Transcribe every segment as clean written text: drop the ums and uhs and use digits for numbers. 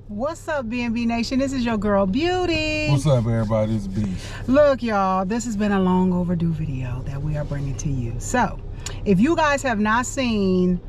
What's up, BNB Nation? This is your girl Beauty. What's up, everybody? It's B. Look, y'all, this has been a long overdue video that we are bringing to you. So if you guys have not seen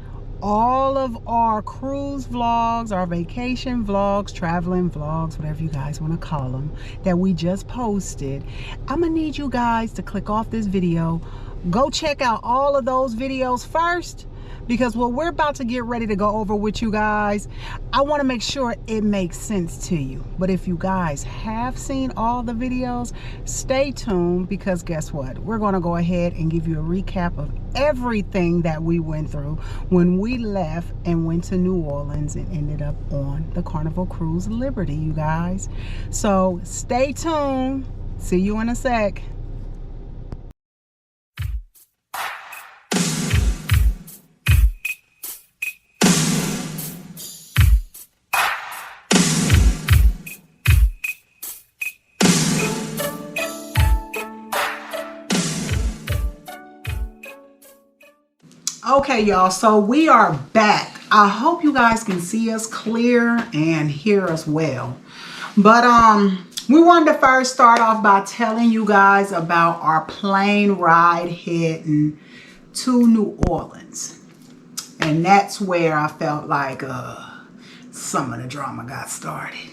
all of our cruise vlogs, our vacation vlogs, traveling vlogs, whatever you guys want to call them, that we just posted, I'm gonna need you guys to click off this video, go check out all of those videos first, because what we're about to get ready to go over with you guys, I want to make sure it makes sense to you. But if you guys have seen all the videos, stay tuned, because guess what? We're going to go ahead and give you a recap of everything that we went through when we left and went to New Orleans and ended up on the Carnival Cruise Liberty, you guys. So stay tuned. See you in a sec. Okay, y'all, so we are back. I hope you guys can see us clear and hear us well. But we wanted to first start off by telling you guys about our plane ride heading to New Orleans. And that's where I felt like some of the drama got started.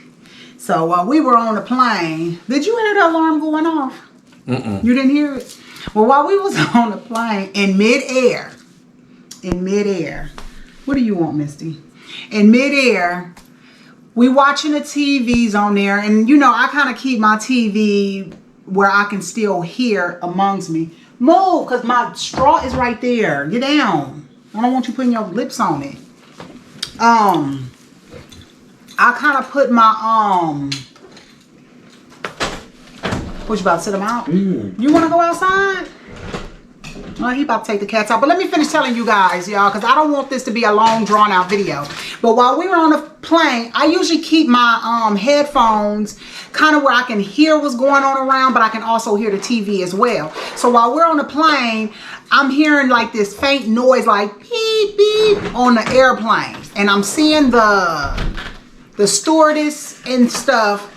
So while we were on the plane, did you hear the alarm going off? You didn't hear it? Well, while we was on the plane in midair, what do you want, Misty? In midair, we watching the TVs on there, and you know, I kind of keep my TV where I can still hear amongst me. Move, because my straw is right there. Get down. I don't want you putting your lips on it. I kind of put my, what, you about to sit them out? You want to go outside? Well, he about to take the cats out. But let me finish telling you guys, y'all, because I don't want this to be a long, drawn-out video. But while we were on the plane, I usually keep my headphones kind of where I can hear what's going on around, but I can also hear the TV as well. So while we're on the plane, I'm hearing like this faint noise, like beep, beep, on the airplane. And I'm seeing the stewardess and stuff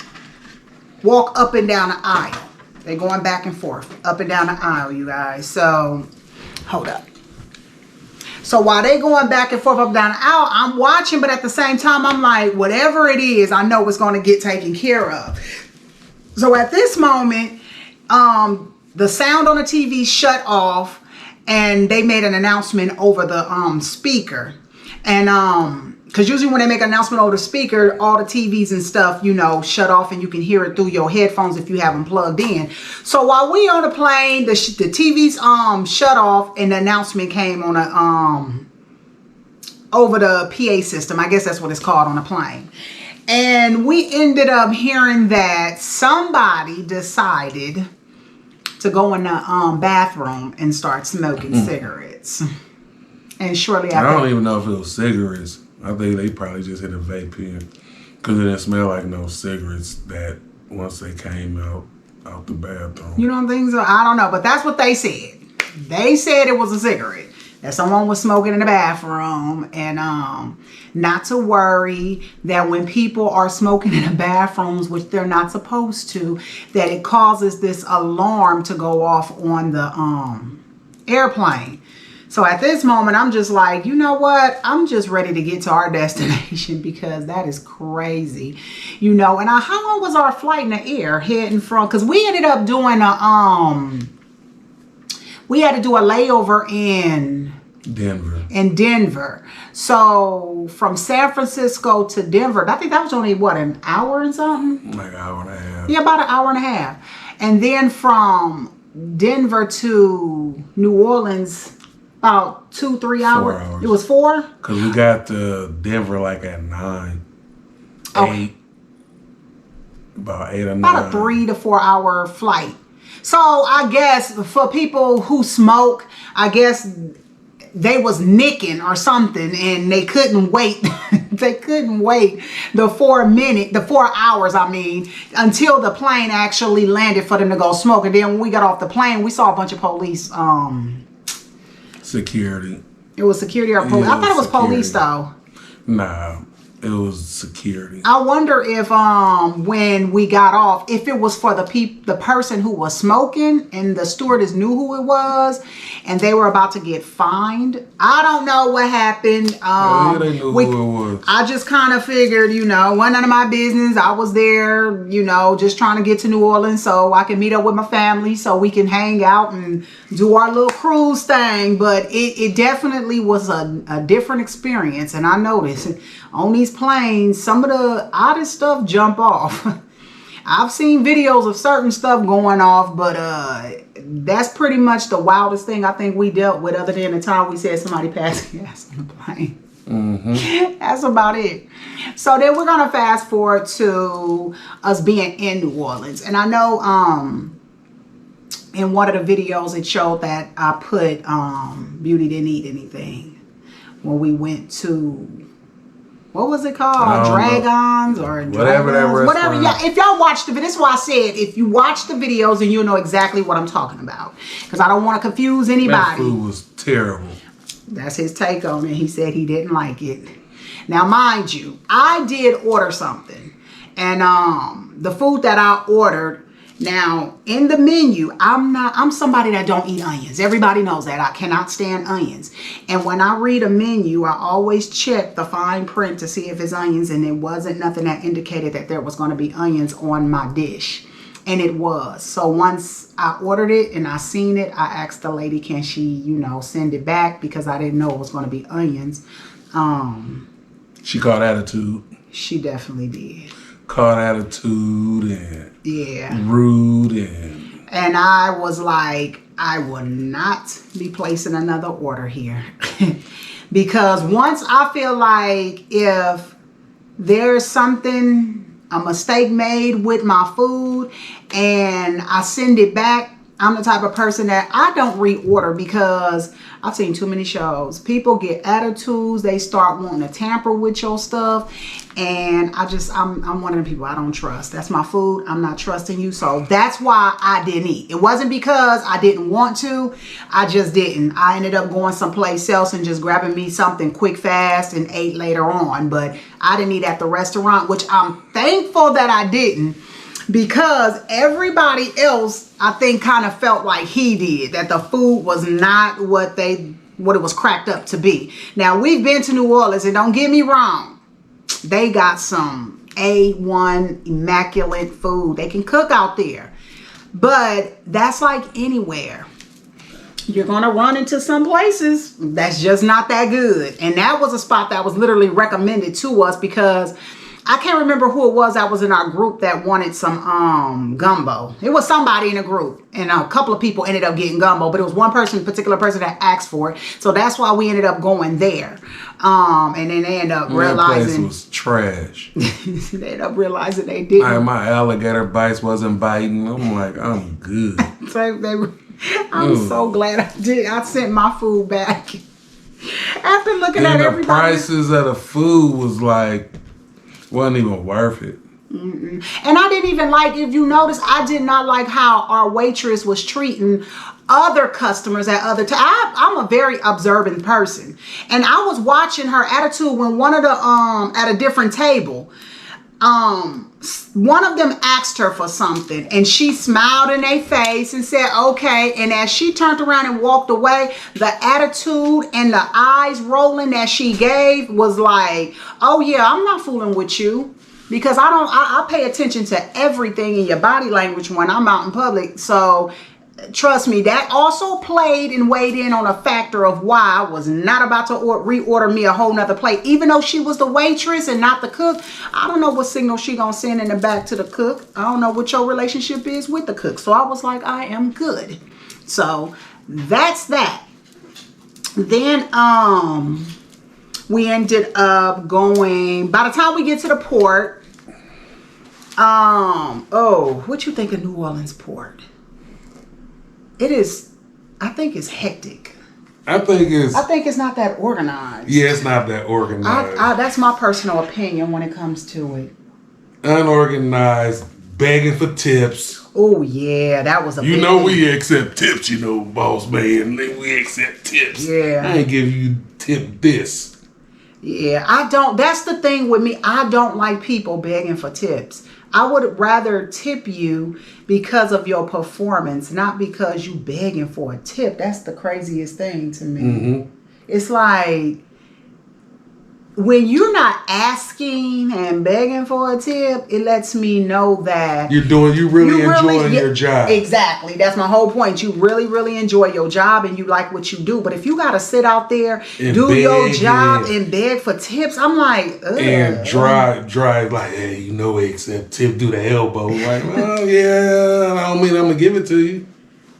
walk up and down the aisle. They're going back and forth, up and down the aisle, you guys. So, hold up. So while they going back and forth up and down the aisle, I'm watching, but at the same time, I'm like, whatever it is, I know it's going to get taken care of. So at this moment, the sound on the TV shut off, and they made an announcement over the speaker. And because usually when they make an announcement over the speaker, all the TVs and stuff, you know, shut off, and you can hear it through your headphones if you have them plugged in. So while we on the plane, the TVs shut off, and the announcement came on a over the PA system. I guess that's what it's called on the plane. And we ended up hearing that somebody decided to go in the bathroom and start smoking cigarettes. And shortly after, I don't even know if it was cigarettes. I think they probably just hit a vape pen, because it didn't smell like no cigarettes that once they came out the bathroom. You don't think so? I don't know, but that's what they said. They said it was a cigarette, that someone was smoking in the bathroom, and not to worry that when people are smoking in the bathrooms, which they're not supposed to, that it causes this alarm to go off on the airplane. So at this moment, I'm just like, you know what? I'm just ready to get to our destination, because that is crazy, you know. And how long was our flight in the air heading from? Because we ended up doing we had to do a layover in Denver. So from San Francisco to Denver, I think that was only, what, an hour and something? Like an hour and a half. Yeah, about an hour and a half. And then from Denver to New Orleans, about 2-3 hours. 4 hours. It was 4? Because we got to Denver like at 9. Okay. 8. About 8 or 9. About a 3 to 4 hour flight. So I guess for people who smoke, I guess they was nicking or something, and they couldn't wait. They couldn't wait the 4 hours, I mean, until the plane actually landed for them to go smoke. And then when we got off the plane, we saw a bunch of police. Security. It was security or police? Yeah, I thought it was security. police though. Nah. It was security. I wonder if when we got off, if it was for the person who was smoking and the stewardess knew who it was and they were about to get fined. I don't know what happened. They knew who it was. I just kind of figured, wasn't none of my business. I was there, just trying to get to New Orleans so I can meet up with my family so we can hang out and do our little cruise thing. But it definitely was a different experience. And I noticed on these planes, some of the oddest stuff jump off. I've seen videos of certain stuff going off, but that's pretty much the wildest thing I think we dealt with, other than the time we said somebody passed gas on the plane. Mm-hmm. That's about it. So then we're gonna fast forward to us being in New Orleans, and I know in one of the videos it showed that I put Beauty didn't eat anything when we went to. What was it called? Dragons or whatever that restaurant. Whatever. Yeah, if y'all watched the video, this is why I said if you watch the videos, then you'll know exactly what I'm talking about. Because I don't want to confuse anybody. That food was terrible. That's his take on it. He said he didn't like it. Now, mind you, I did order something, and the food that I ordered. Now, in the menu, I'm somebody that don't eat onions. Everybody knows that. I cannot stand onions. And when I read a menu, I always check the fine print to see if it's onions, and there wasn't nothing that indicated that there was going to be onions on my dish. And it was. So once I ordered it and I seen it, I asked the lady, can she, send it back, because I didn't know it was going to be onions. She caught attitude. She definitely did. Caught attitude and rude and I was like, I will not be placing another order here. Because once I feel like if there's a mistake made with my food and I send it back, I'm the type of person that I don't reorder, because I've seen too many shows. People get attitudes. They start wanting to tamper with your stuff. And I'm one of the people I don't trust. That's my food. I'm not trusting you. So that's why I didn't eat. It wasn't because I didn't want to. I just didn't. I ended up going someplace else and just grabbing me something quick, fast, and ate later on. But I didn't eat at the restaurant, which I'm thankful that I didn't. Because everybody else, I think, kind of felt like he did, that the food was not what it was cracked up to be. Now, we've been to New Orleans, and don't get me wrong, they got some A1 immaculate food. They can cook out there. But that's like anywhere. You're going to run into some places that's just not that good. And that was a spot that was literally recommended to us, because I can't remember who it was that was in our group that wanted some gumbo. It was somebody in the group, and a couple of people ended up getting gumbo, but it was one particular person that asked for it. So that's why we ended up going there. And then they ended up realizing that place was trash. They ended up realizing they didn't. My alligator bites wasn't biting. I'm like, I'm good. I'm so glad I did. I sent my food back after looking at everybody. The prices of the food was like, wasn't even worth it. Mm-mm. And I didn't even like, if you notice, I did not like how our waitress was treating other customers at other times. I'm a very observant person, and I was watching her attitude when one of the at a different table, one of them asked her for something, and she smiled in their face and said okay, and as she turned around and walked away, the attitude and the eyes rolling that she gave was like, oh yeah, I'm not fooling with you, because I pay attention to everything in your body language when I'm out in public. So trust me, that also played and weighed in on a factor of why I was not about to reorder me a whole nother plate. Even though she was the waitress and not the cook, I don't know what signal she gonna send in the back to the cook. I don't know what your relationship is with the cook. So I was like, I am good. So that's that. Then we ended up going, by the time we get to the port, what you think of New Orleans port? It is, I think it's hectic. I think it's not that organized. Yeah, it's not that organized. That's my personal opinion when it comes to it. Unorganized, begging for tips. Oh yeah, that was a big thing. We accept tips, boss man. We accept tips. Yeah. I ain't give you tip this. Yeah, I don't. That's the thing with me. I don't like people begging for tips. I would rather tip you because of your performance, not because you begging for a tip. That's the craziest thing to me. Mm-hmm. It's like when you're not asking and begging for a tip, it lets me know that you really enjoying your job. Exactly. That's my whole point. You really, really enjoy your job and you like what you do. But if you got to sit out there, and do your job and beg for tips, I'm like, ugh. And drive like, hey, you know, except tip do the elbow. Like, well, yeah, I don't mean I'm going to give it to you.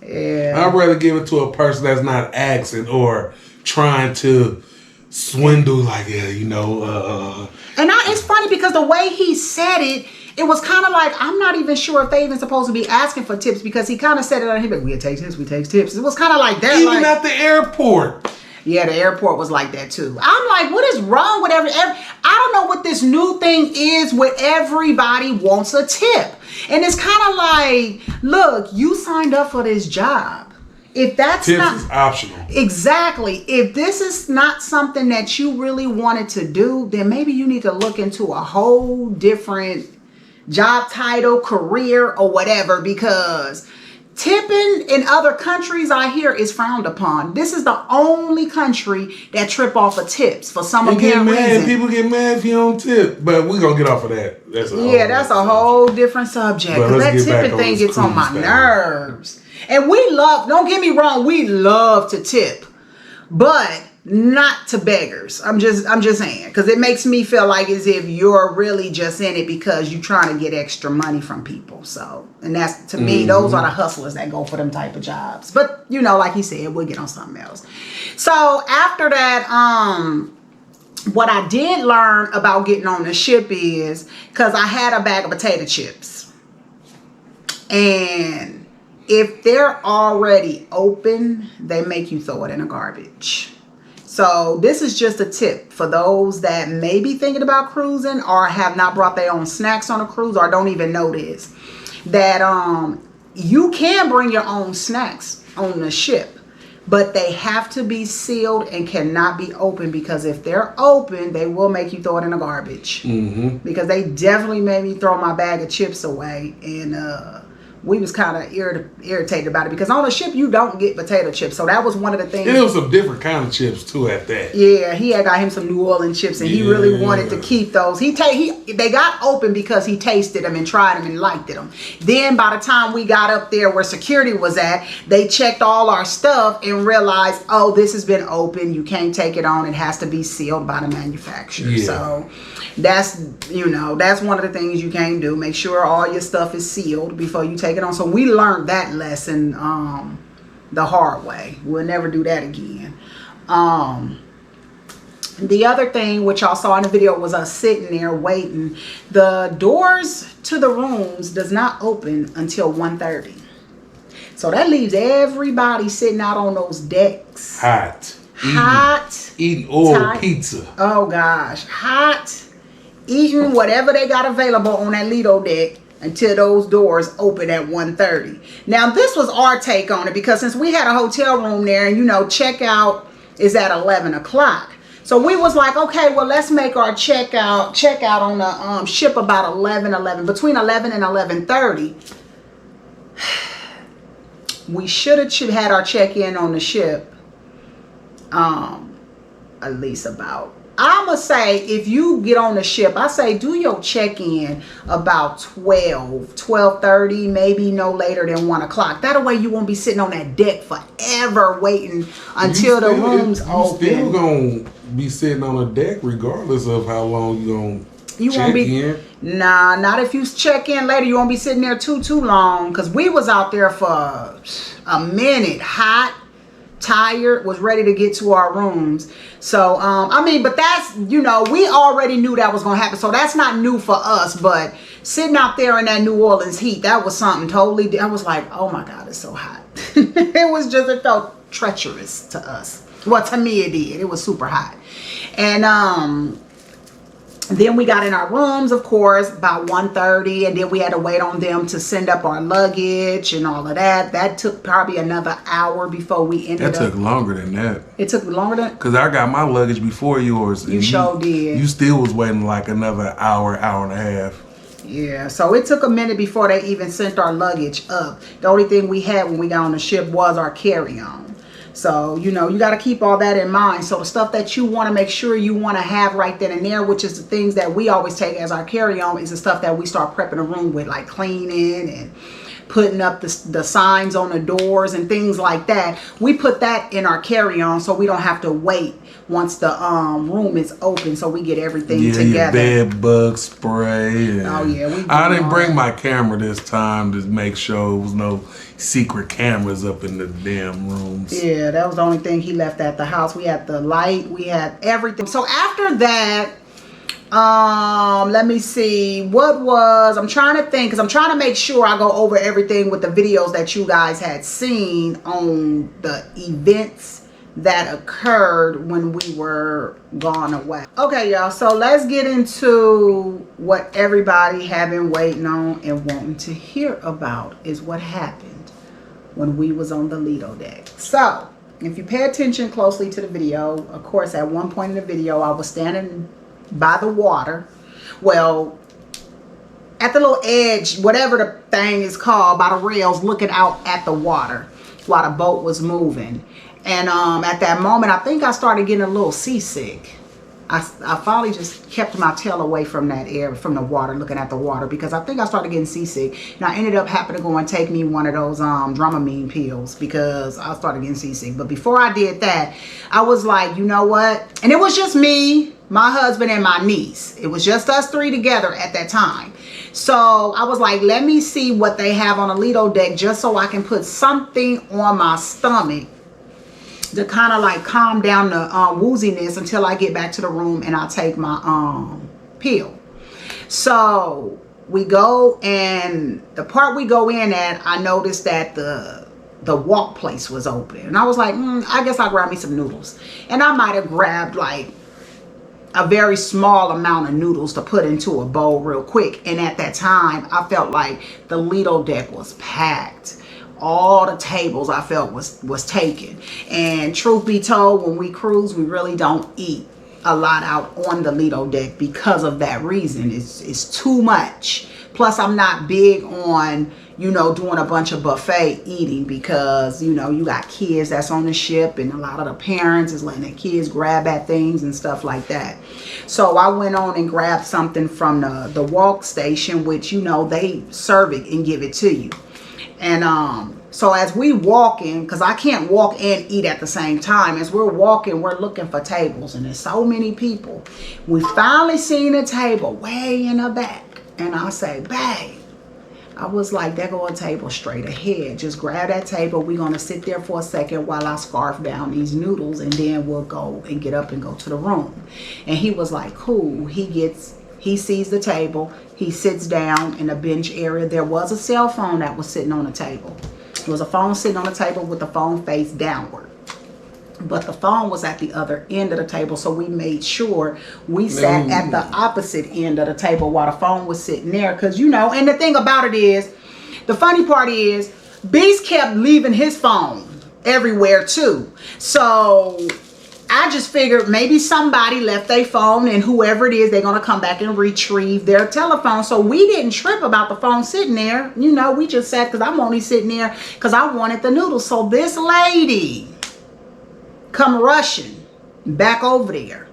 Yeah. I'd rather give it to a person that's not asking or trying to swindle, like, yeah, you know. And it's funny because the way he said it, it was kind of like, I'm not even sure if they even supposed to be asking for tips, because he kind of said it on him, like, we take tips. It was kind of like that. Even at the airport. Yeah, the airport was like that too. I'm like, what is wrong with I don't know what this new thing is with everybody wants a tip. And it's kind of like, look, you signed up for this job. If that's tips not is optional. Exactly. If this is not something that you really wanted to do, then maybe you need to look into a whole different job title, career, or whatever, because tipping in other countries, I hear, is frowned upon. This is the only country that trip off of tips for some apparent reason. People get mad if you don't tip, but we're going to get off of that. That's a whole different subject. Because that tipping thing gets on my nerves. And we love, don't get me wrong, we love to tip, but not to beggars. I'm just saying, because it makes me feel like as if you're really just in it because you're trying to get extra money from people. So, and that's, to me, those are the hustlers that go for them type of jobs. But, you know, like he said, we'll get on something else. So after that, what I did learn about getting on the ship is, because I had a bag of potato chips, and if they're already open, they make you throw it in the garbage. So this is just a tip for those that may be thinking about cruising or have not brought their own snacks on a cruise or don't even know this, that you can bring your own snacks on the ship, but they have to be sealed and cannot be open, because if they're open, they will make you throw it in the garbage. Because they definitely made me throw my bag of chips away, and we was kind of irritated about it, because on a ship you don't get potato chips. So that was one of the things. And it was some different kind of chips too at that. Yeah, he had got him some New Orleans chips, and he really wanted to keep those. They got open because he tasted them and tried them and liked them. Then by the time we got up there where security was at, they checked all our stuff and realized, oh, this has been open. You can't take it on. It has to be sealed by the manufacturer. Yeah. So that's one of the things you can't do. Make sure all your stuff is sealed before you take it on. So we learned that lesson the hard way. We'll never do that again. The other thing, which y'all saw in the video, was us sitting there waiting. The doors to the rooms does not open until 1:30. So that leaves everybody sitting out on those decks. Eating oil pizza. Oh gosh, hot. Eating whatever they got available on that Lido deck until those doors open at 1:30. Now this was our take on it, because since we had a hotel room there, and checkout is at 11 o'clock. So we was like, okay, well, let's make our checkout on the ship about between 11 and 11:30. We should have had our check-in on the ship at least about, I'm going to say, if you get on the ship, I say do your check-in about 12:30, maybe no later than 1 o'clock. That way you won't be sitting on that deck forever waiting until the room's open. You still going to be sitting on a deck regardless of how long you going to check in. Nah, not if you check in later. You won't be sitting there too long, because we was out there for a minute, hot, tired, was ready to get to our rooms. So but that's, we already knew that was gonna happen, so that's not new for us. But sitting out there in that New Orleans heat, that was something totally. I was like, oh my God, it's so hot. It felt treacherous to us. Well, to me it did. It was super hot. And Then we got in our rooms, of course, about 1:30, and then we had to wait on them to send up our luggage and all of that. That took probably another hour before we ended up. That took longer than that. It took longer than? Because I got my luggage before yours. You sure did. You still was waiting like another hour, hour and a half. Yeah, so it took a minute before they even sent our luggage up. The only thing we had when we got on the ship was our carry-on. So, you know, you got to keep all that in mind. So the stuff that you want to make sure you want to have right then and there, which is the things that we always take as our carry-on, is the stuff that we start prepping a room with, like cleaning and putting up the signs on the doors and things like that. We put that in our carry-on so we don't have to wait once the room is open, so we get everything together. Bed bug spray. Oh yeah, I didn't bring my camera this time to make sure there was no secret cameras up in the damn rooms. Yeah, that was the only thing he left at the house. We had the light, we had everything. So after that, let me see, I'm trying to think, because I'm trying to make sure I go over everything with the videos that you guys had seen on the events that occurred when we were gone away. Okay, y'all, so let's get into what everybody have been waiting on and wanting to hear about, is what happened when we was on the Lido deck. So if you pay attention closely to the video, of course, at one point in the video, I was standing by the water. Well, at the little edge, whatever the thing is called, by the rails, looking out at the water while the boat was moving. And at that moment, I think I started getting a little seasick. I finally just kept my tail away from that air, from the water, looking at the water, because I think I started getting seasick. And I ended up having to go and take me one of those Dramamine pills because I started getting seasick. But before I did that, I was like, you know what? And it was just me, my husband, and my niece. It was just us three together at that time. So I was like, let me see what they have on the Lido deck, just so I can put something on my stomach to kind of like calm down the wooziness until I get back to the room and I take my pill. So we go, and the part we go in at, I noticed that the walk place was open, and I was like, I guess I'll grab me some noodles. And I might have grabbed like a very small amount of noodles to put into a bowl real quick. And at that time, I felt like the Lido deck was packed. All the tables I felt was taken. And truth be told, when we cruise, we really don't eat a lot out on the Lido deck because of that reason. It's too much. Plus, I'm not big on, you know, doing a bunch of buffet eating, because, you know, you got kids that's on the ship, and a lot of the parents is letting their kids grab at things and stuff like that. So I went on and grabbed something from the walk station, which, you know, they serve it and give it to you. And so as we walking, because I can't walk and eat at the same time, as we're walking, we're looking for tables, and there's so many people. We finally seen a table way in the back, and I say, babe, I was like, there go a table straight ahead. Just grab that table. We're going to sit there for a second while I scarf down these noodles, and then we'll go and get up and go to the room. And he was like, cool. He sees the table. He sits down in a bench area. There was a cell phone that was sitting on the table. There was a phone sitting on the table with the phone face downward. But the phone was at the other end of the table, so we made sure we sat at the opposite end of the table while the phone was sitting there. Because, you know, and the thing about it is, the funny part is, Beast kept leaving his phone everywhere too. So I just figured maybe somebody left their phone, and whoever it is, they're going to come back and retrieve their telephone. So we didn't trip about the phone sitting there. You know, we just sat, because I'm only sitting there because I wanted the noodles. So this lady come rushing back over there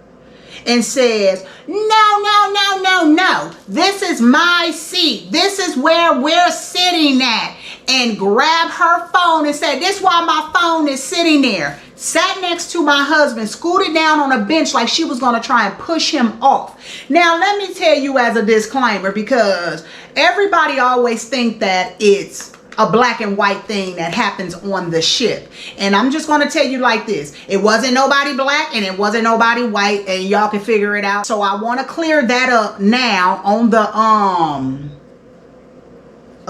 and says, no, this is my seat. This is where we're sitting at. And grab her phone and said, this is why my phone is sitting there. Sat next to my husband, scooted down on a bench like she was going to try and push him off. Now, let me tell you as a disclaimer, because everybody always think that it's a black and white thing that happens on the ship. And I'm just going to tell you like this. It wasn't nobody black and it wasn't nobody white, and y'all can figure it out. So I want to clear that up now on the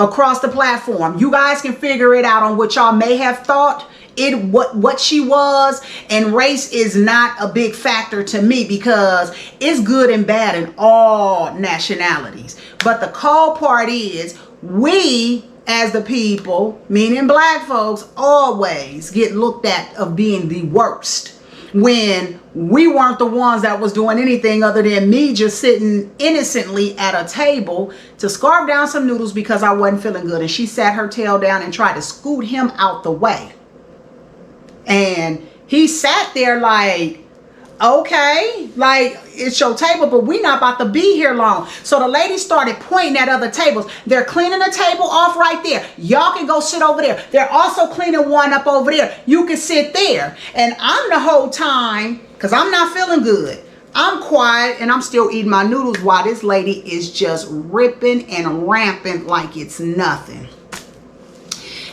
across the platform. You guys can figure it out on what y'all may have thought what she was, and race is not a big factor to me because it's good and bad in all nationalities. But the cold part is we as the people, meaning black folks, always get looked at of being the worst when we weren't the ones that was doing anything other than me just sitting innocently at a table to scarf down some noodles because I wasn't feeling good, and she sat her tail down and tried to scoot him out the way. And he sat there like, okay, like, it's your table, but we not about to be here long. So the lady started pointing at other tables. They're cleaning the table off right there. Y'all can go sit over there. They're also cleaning one up over there. You can sit there. And I'm the whole time, because I'm not feeling good, I'm quiet and I'm still eating my noodles while this lady is just ripping and rampant like it's nothing.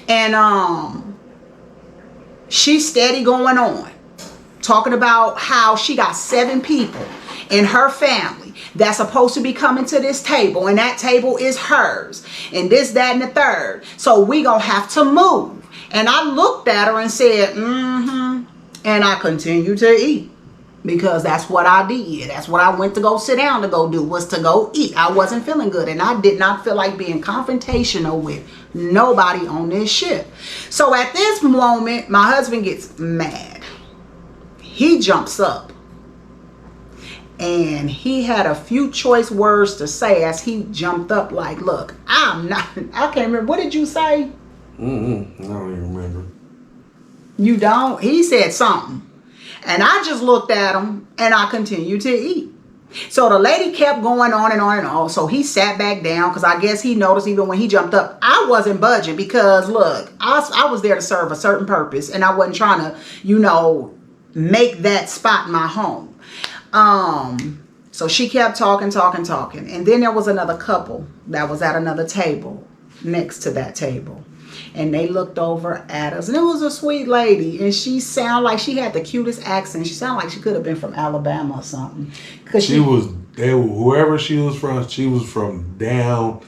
And she's steady going on, talking about how she got 7 people in her family that's supposed to be coming to this table, and that table is hers, and this, that, and the third. So we gonna have to move. And I looked at her and said, and I continued to eat because that's what I did. That's what I went to go sit down to go do, was to go eat. I wasn't feeling good, and I did not feel like being confrontational with nobody on this ship. So at this moment, my husband gets mad. He jumps up and he had a few choice words to say as he jumped up, like, look, I can't remember. What did you say? I don't even remember. You don't? He said something. And I just looked at him and I continued to eat. So the lady kept going on and on and on. So he sat back down because I guess he noticed even when he jumped up, I wasn't budging because, look, I was there to serve a certain purpose, and I wasn't trying to, make that spot my home. So she kept talking. And then there was another couple that was at another table next to that table. And they looked over at us. And it was a sweet lady. And she sounded like she had the cutest accent. She sounded like she could have been from Alabama or something. Whoever she was from down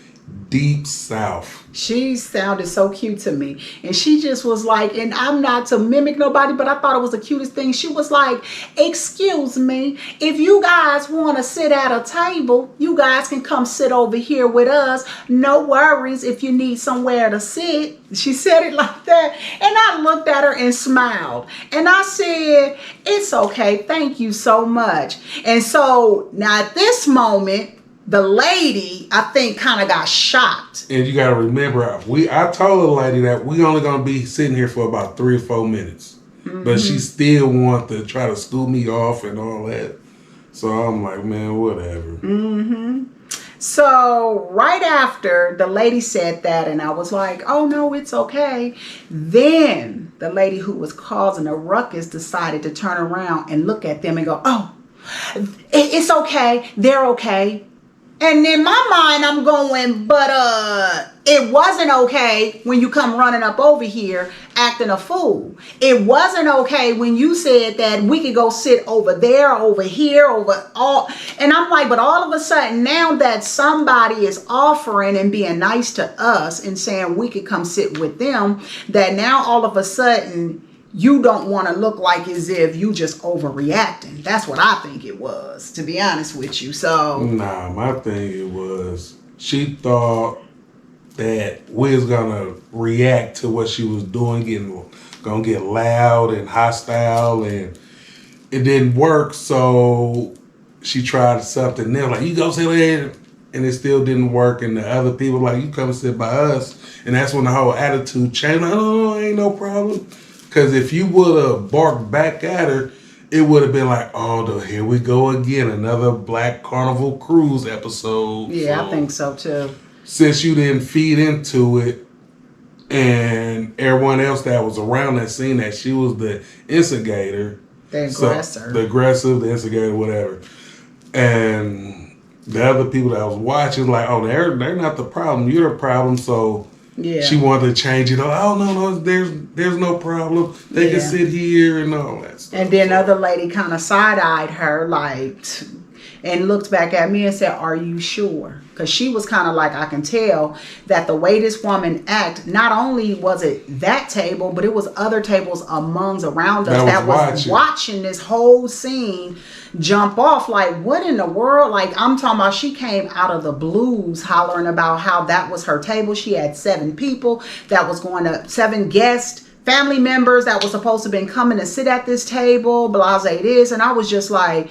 deep south. She sounded so cute to me. And she just was like, and I'm not to mimic nobody, but I thought it was the cutest thing. She was like, excuse me, if you guys want to sit at a table, you guys can come sit over here with us. No worries if you need somewhere to sit. She said it like that. And I looked at her and smiled. And I said, it's okay. Thank you so much. And so now at this moment, the lady, I think, kind of got shocked. And you got to remember, I told the lady that we only going to be sitting here for about 3 or 4 minutes. Mm-hmm. But she still wanted to try to scoot me off and all that. So I'm like, man, whatever. Mm-hmm. So right after the lady said that, and I was like, oh, no, it's okay. Then the lady who was causing a ruckus decided to turn around and look at them and go, oh, it's okay. They're okay. And in my mind, I'm going, but it wasn't okay when you come running up over here acting a fool. It wasn't okay when you said that we could go sit over there, over here, over all. And I'm like, but all of a sudden, now that somebody is offering and being nice to us and saying we could come sit with them, that now all of a sudden, you don't want to look like as if you just overreacting. That's what I think it was, to be honest with you. So nah, my thing it was, she thought that we was gonna react to what she was doing, gonna get loud and hostile, and it didn't work. So she tried something else, like, you go sit there, and it still didn't work. And the other people like, you come and sit by us, and that's when the whole attitude changed. Like, oh, ain't no problem. Because if you would have barked back at her, it would have been like, oh, here we go again. Another Black Carnival Cruise episode. Yeah, so, I think so too. Since you didn't feed into it, and everyone else that was around that scene, that she was the instigator. The aggressor. The aggressive, the instigator, whatever. And the other people that was watching, like, oh, they're not the problem. You're the problem. So yeah, she wanted to change it. Oh, no, there's no problem. They can sit here and all that stuff. And then other lady kind of side-eyed her, like, and looked back at me and said, are you sure? Because she was kind of like, I can tell that the way this woman act, not only was it that table, but it was other tables around us that was watching this whole scene jump off. Like, what in the world? Like, I'm talking about, she came out of the blues hollering about how that was her table. She had 7 people that was going to, 7 guests, family members that was supposed to have been coming to sit at this table, blase this. And I was just like,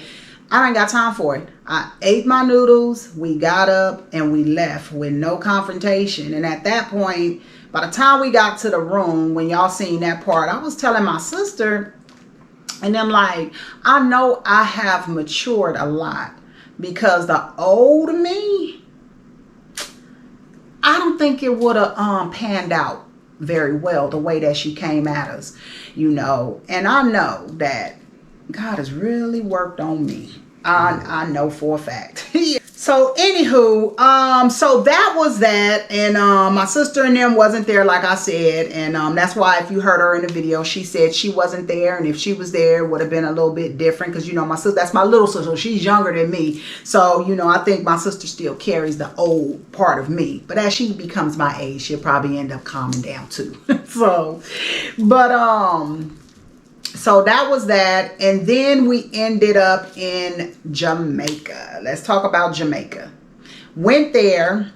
I ain't got time for it. I ate my noodles, we got up, and we left with no confrontation. And at that point, by the time we got to the room, when y'all seen that part, I was telling my sister, and I'm like, I know I have matured a lot, because the old me, I don't think it would have panned out very well the way that she came at us, you know. And I know that God has really worked on me. I know for a fact. So anywho, so that was that. And my sister and them wasn't there, like I said. And that's why if you heard her in the video, she said she wasn't there. And if she was there, it would have been a little bit different. Because, you know, my sister, that's my little sister. She's younger than me. So, you know, I think my sister still carries the old part of me. But as she becomes my age, she'll probably end up calming down too. So, but, so that was that. And then we ended up in Jamaica. Let's talk about Jamaica. Went there.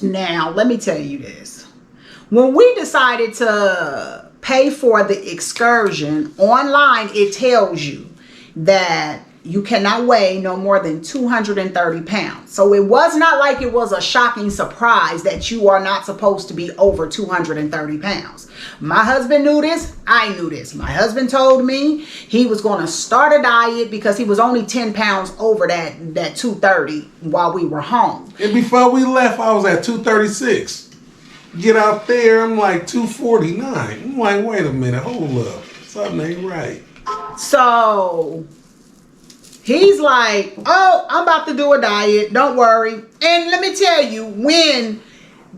Now, let me tell you this. When we decided to pay for the excursion, online it tells you that you cannot weigh no more than 230 pounds. So it was not like it was a shocking surprise that you are not supposed to be over 230 pounds. My husband knew this. I knew this. My husband told me he was going to start a diet because he was only 10 pounds over that 230 while we were home. And before we left, I was at 236. Get out there, I'm like 249. I'm like, wait a minute, hold up. Something ain't right. So he's like, oh, I'm about to do a diet. Don't worry. And let me tell you, when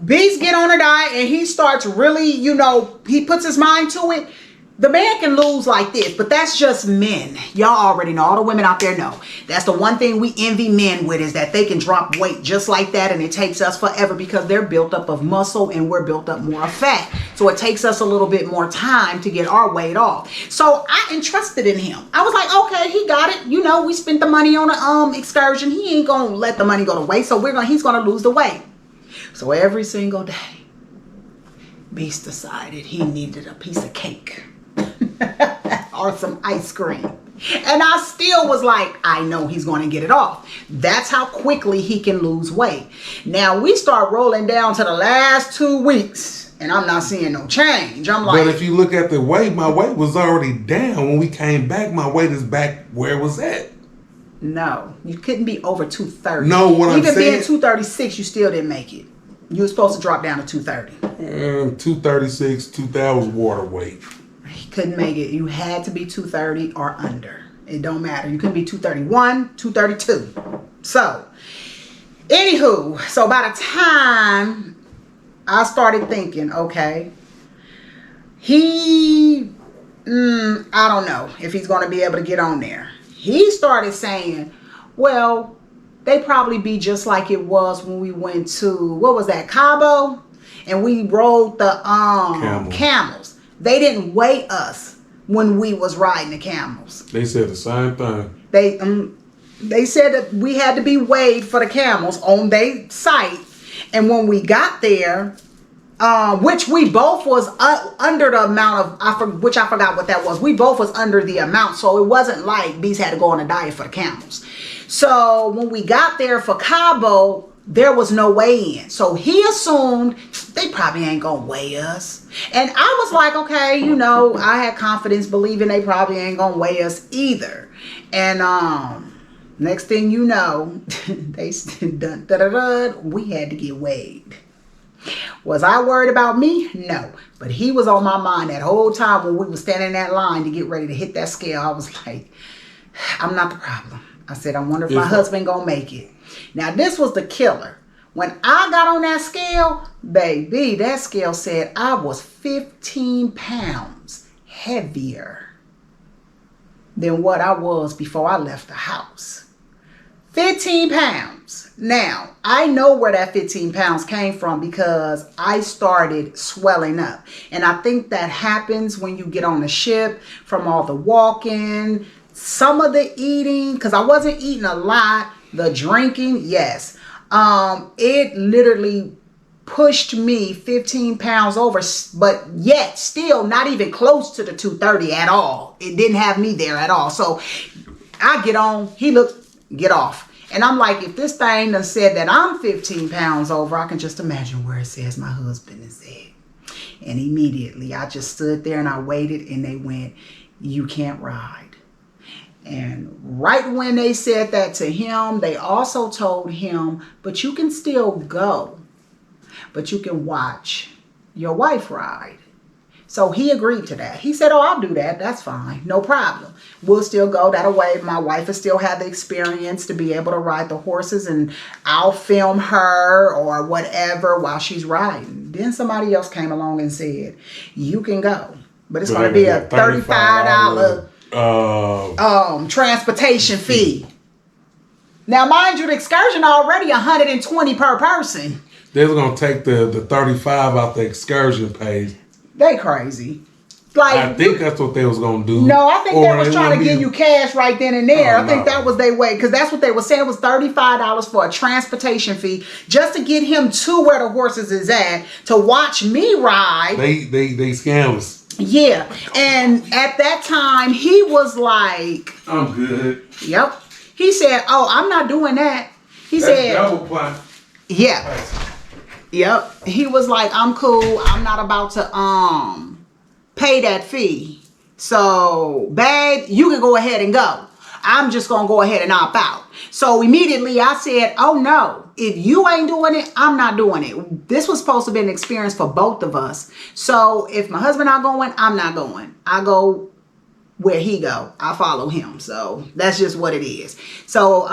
Beast get on a diet and he starts really, you know, he puts his mind to it, the man can lose like this. But that's just men. Y'all already know. All the women out there know. That's the one thing we envy men with, is that they can drop weight just like that. And it takes us forever because they're built up of muscle and we're built up more of fat. So it takes us a little bit more time to get our weight off. So I entrusted in him. I was like, okay, he got it. You know, we spent the money on an excursion. He ain't going to let the money go to waste. So he's going to lose the weight. So every single day, Beast decided he needed a piece of cake or some ice cream. And I still was like, I know he's going to get it off. That's how quickly he can lose weight. Now we start rolling down to the last 2 weeks and I'm not seeing no change. I'm like, but if you look at the weight, my weight was already down. When we came back, my weight is back where it was at. No, you couldn't be over 230. No, what I'm saying, even being 236, you still didn't make it. You were supposed to drop down to 230. 236, 2000 was water weight. He couldn't make it. You had to be 230 or under. It don't matter. You couldn't be 231, 232. So, anywho, so by the time I started thinking, okay, I don't know if he's going to be able to get on there. He started saying, well, they probably be just like it was when we went to, what was that, Cabo? And we rode the camels. They didn't weigh us when we was riding the camels. They said the same thing. They said that we had to be weighed for the camels on their site. And when we got there, which we both was under the amount of, which I forgot what that was. We both was under the amount. So it wasn't like Beast had to go on a diet for the camels. So when we got there for Cabo, there was no weigh-in. So he assumed they probably ain't gonna weigh us. And I was like, okay, you know, I had confidence believing they probably ain't gonna weigh us either. And next thing you know, we had to get weighed. Was I worried about me? No. But he was on my mind that whole time when we were standing in that line to get ready to hit that scale. I was like, I'm not the problem. I said, I wonder if my husband gonna make it. Now, this was the killer. When I got on that scale, baby, that scale said I was 15 pounds heavier than what I was before I left the house. 15 pounds. Now, I know where that 15 pounds came from because I started swelling up. And I think that happens when you get on the ship from all the walking, some of the eating, because I wasn't eating a lot, the drinking, yes. It literally pushed me 15 pounds over, but yet still not even close to the 230 at all. It didn't have me there at all. So I get on, he looked, get off. And I'm like, if this thing done said that I'm 15 pounds over, I can just imagine where it says my husband is at. And immediately I just stood there and I waited and they went, you can't ride. And right when they said that to him, they also told him, but you can still go, but you can watch your wife ride. So he agreed to that. He said, oh, I'll do that. That's fine. No problem. We'll still go that way. My wife will still have the experience to be able to ride the horses, and I'll film her or whatever while she's riding. Then somebody else came along and said, you can go, but it's going to be a $35 transportation fee. Now, mind you, the excursion already $120 per person. They're going to take the 35 out the excursion pay. They crazy. Like, I think that's what they was going to do. No, I think they was trying to give you cash right then and there. I think that was their way, because that's what they were saying. It was $35 for a transportation fee just to get him to where the horses is at to watch me ride. They scam us. Yeah. And at that time, he was like, I'm good. Yep. He said, oh, I'm not doing that. He said, double plan. Yeah. Yep. He was like, I'm cool. I'm not about to pay that fee. So, babe, you can go ahead and go. I'm just going to go ahead and opt out. So immediately I said, oh no, if you ain't doing it, I'm not doing it. This was supposed to be an experience for both of us. So if my husband not going, I'm not going. I go where he go. I follow him. So that's just what it is. So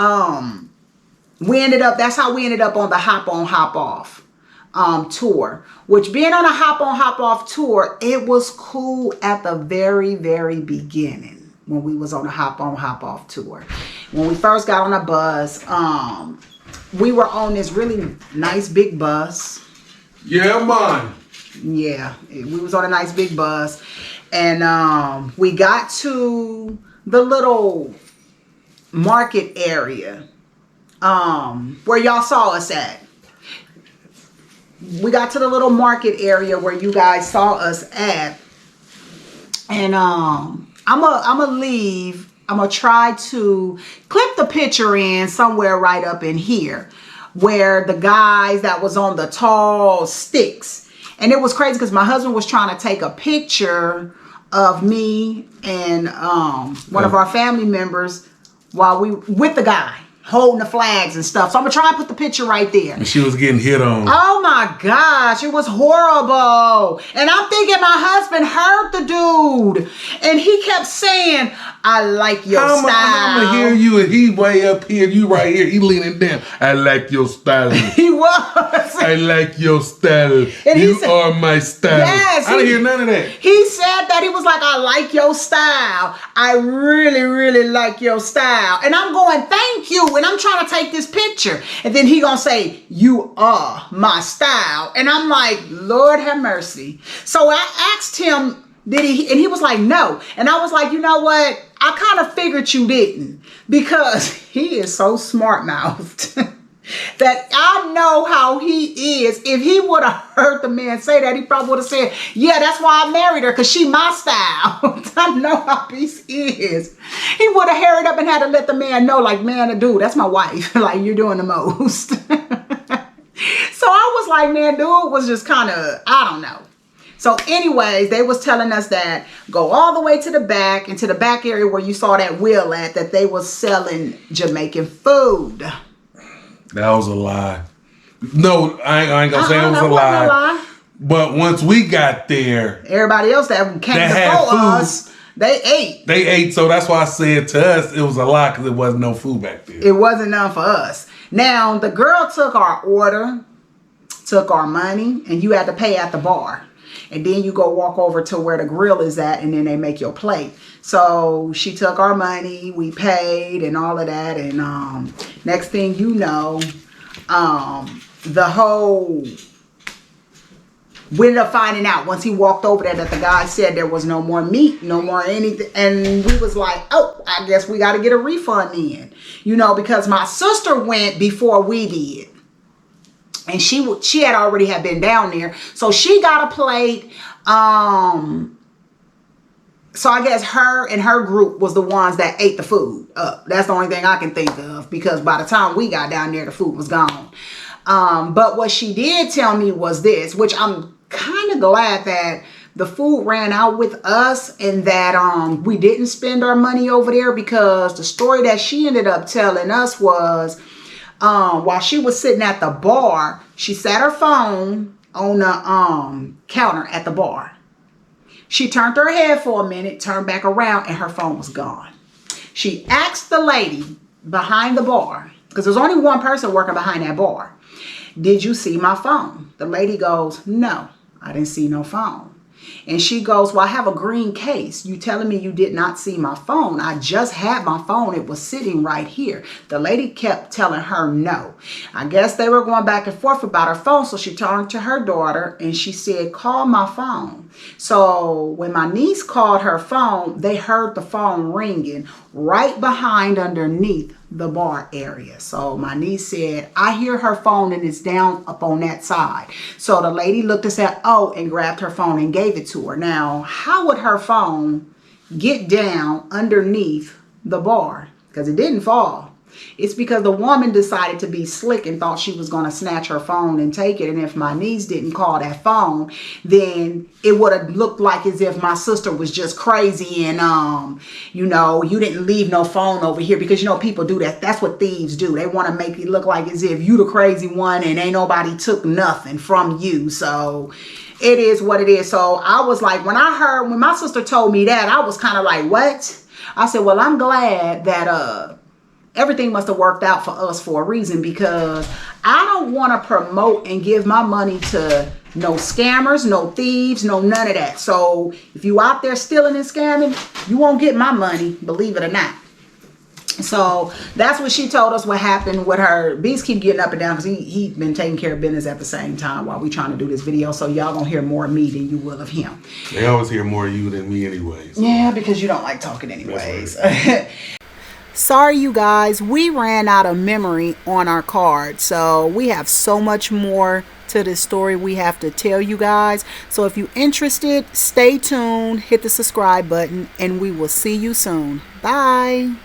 that's how we ended up on the hop on, hop off tour. Which, being on a hop on, hop off tour, it was cool at the very, very beginning. When we was on a hop on, hop off tour. When we first got on a bus, we were on this really nice big bus. Yeah, man. Yeah, we was on a nice big bus. And we got to the little market area where y'all saw us at. We got to the little market area where you guys saw us at. And I'm gonna try to clip the picture in somewhere right up in here where the guys that was on the tall sticks. And it was crazy because my husband was trying to take a picture of me and one of our family members while with the guy holding the flags and stuff. So I'm gonna try and put the picture right there. And she was getting hit on. Oh my gosh, it was horrible. And I'm thinking my husband hurt the dude. And he kept saying, I like your style. I'm gonna hear you, and he way up here, you right here, he leaning down. I like your style. He was. I like your style. And you are my style. Yes. I didn't hear none of that. He said that. He was like, I like your style. I really, really like your style. And I'm going, thank you. And I'm trying to take this picture. And then he gonna say, you are my style. And I'm like, Lord have mercy. So I asked him, did he? And he was like, no. And I was like, you know what? I kind of figured you didn't, because he is so smart-mouthed that I know how he is. If he would have heard the man say that, he probably would have said, yeah, that's why I married her, because she my style. I know how peace is. He would have hurried up and had to let the man know, like, man, dude, that's my wife. Like, you're doing the most. So I was like, man, dude was just kind of, I don't know. So anyways, they was telling us that go all the way to the back, into the back area where you saw that wheel at, that they was selling Jamaican food. That was a lie. No, I ain't gonna say it was a lie. But once we got there, everybody else that came before us, they ate. They ate, so that's why I said to us it was a lie, because it wasn't no food back there. It wasn't none for us. Now, the girl took our order, took our money, and you had to pay at the bar. and then you go walk over to where the grill is at, and then they make your plate. So she took our money, we paid and all of that, and next thing you know, we ended up finding out once he walked over there that the guy said there was no more meat, no more anything. And we was like, oh, I guess we got to get a refund in. You know, because my sister went before we did. And she had already had been down there. So she got a plate. So I guess her and her group was the ones that ate the food up. That's the only thing I can think of. Because by the time we got down there, the food was gone. But what she did tell me was this, which I'm kind of glad that the food ran out with us and that we didn't spend our money over there, because the story that she ended up telling us was while she was sitting at the bar, she sat her phone on the counter at the bar. She turned her head for a minute, turned back around, and her phone was gone. She asked the lady behind the bar, because there's only one person working behind that bar, did you see my phone? The lady goes, no, I didn't see no phone. And she goes, well, I have a green case. You telling me you did not see my phone? I just had my phone. It was sitting right here. The lady kept telling her no. I guess they were going back and forth about her phone. So she turned to her daughter and she said, call my phone. So when my niece called her phone, they heard the phone ringing right behind underneath the bar area. So my niece said, I hear her phone and it's down up on that side. So the lady looked and said, oh, and grabbed her phone and gave it to her. Now, how would her phone get down underneath the bar? Because it didn't fall. It's because the woman decided to be slick and thought she was going to snatch her phone and take it. And if my niece didn't call that phone, then it would have looked like as if my sister was just crazy and, you know, you didn't leave no phone over here. Because, you know, people do that. That's what thieves do. They want to make it look like as if you the crazy one and ain't nobody took nothing from you. So it is what it is. So I was like, when my sister told me that, I was kind of like, what? I said, well, I'm glad that, everything must have worked out for us for a reason, because I don't want to promote and give my money to no scammers, no thieves, no none of that. So if you out there stealing and scamming, you won't get my money, believe it or not. So that's what she told us what happened with her. Beast keep getting up and down because he been taking care of business at the same time while we trying to do this video. So y'all gonna hear more of me than you will of him. They always hear more of you than me anyways. So. Yeah, because you don't like talking anyways. Sorry, you guys, we ran out of memory on our card. So we have so much more to this story we have to tell you guys. So if you're interested, stay tuned, hit the subscribe button, and we will see you soon. Bye.